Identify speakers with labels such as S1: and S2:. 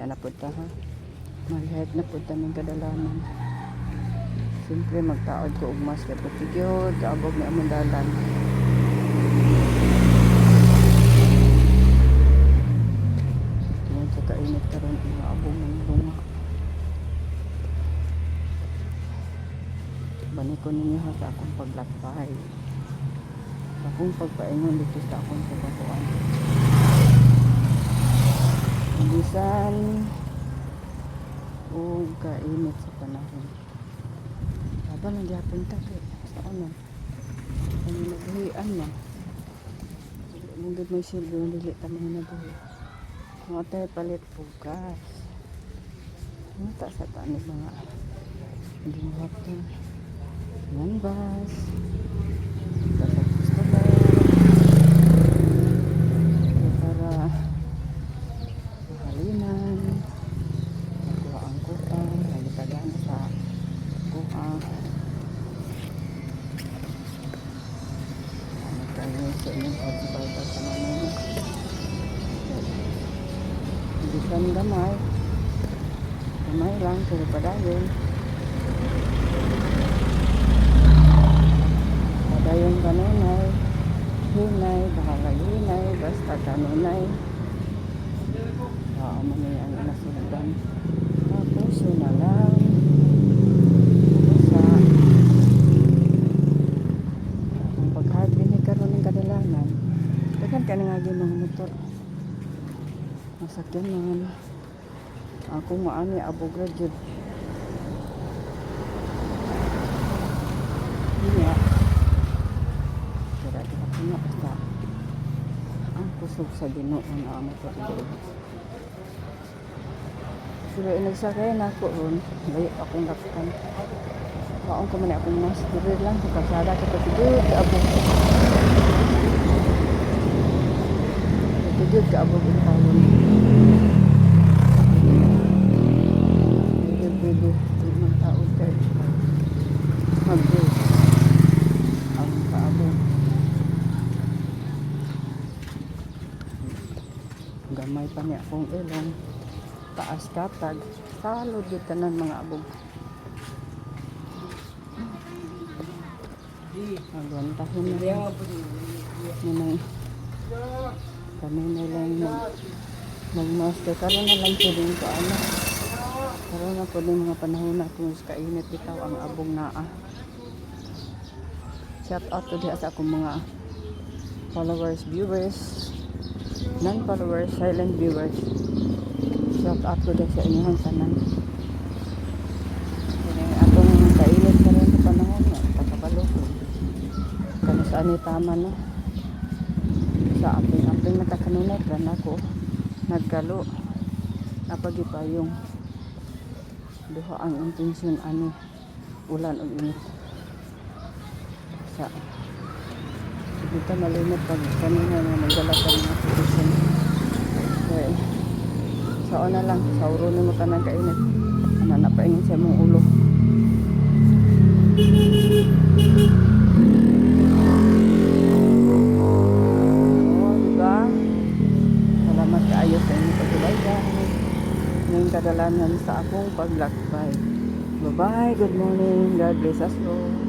S1: ana pud ta ha. Malihit na pud taming kadalanan. Siyempre magtaod ko og mas kay pagtigyod kaabog ni among dalan. Sa kainit karon ang abong ng bunga. Bani ko ninyo ha sa akong paglakbay. Sa akong pagpaingon dito sa akong pagkakuan. Bisan o kainit sa panahon. Aba nang gyapon ta kay sa ano. Ang nabuhian na. Mungod may silbi dili ta mga nabuhi. Mga tayo palit bukas. Mata sa tanig mga hindi mo hapon. Yan bas. Tapos gusto ba? Para mahalinan. Nakuha ang kuha. Halitagan sa kuha. Ano tayo sa inyong pagbabaga sa namin. Bisan gamay. Gamay lang, pero padayon. Padayon kanunay. Hinay, bahala hinay, basta kanunay. Mo niya ang nasundan. Tapos yun na lang. Sa ang paghabi ni karon ng kadalanan. Dagan ka nga mga motor. Masakyan naman. Ako maani abog ra jud. Iya. Kaya ako na basta. Ang kusog sa Ginoo na amo to. Sila inagsakay na ako ron. Layo akong laktan. Kaon ko man akong mas. Dili lang sa kalsada ko patigod ka abog. Patigod ka abog ang tawon. Bili ng tao kay mag-go ang paabog. Gamay pa niya akong ilong. Taas katag. Salod yung tanan mga abog. Magwantahin na lang. Nanay. Kami na lang mag-master. Karoon na lang po din ko ano. Karoon na po din mga panahon na kung kainit bitaw ang abong naa. Shout out to diha sa akong mga followers, viewers, non-followers, silent viewers. Shout out ko din sa inyong tanan. Kaya atong kainit ka rin sa panahon nga, pagkabalo ko. Kano saan tama na. Sa amping natakanunay, ran ako nagkalo. Napagipayong duha ang intensyon ani ulan o init. Sa dito malimot pag kanina na nagdalagan ng posisyon. Okay. Sao na lang, sauro ni mo tanang kainit. Ano napaingin sa mong ulo. Oh, diba? Salamat kaayo sa inyong pagsubaygan. Ngayong kadalanan sa akong paglakbay. Bye-bye, good morning, God bless us all.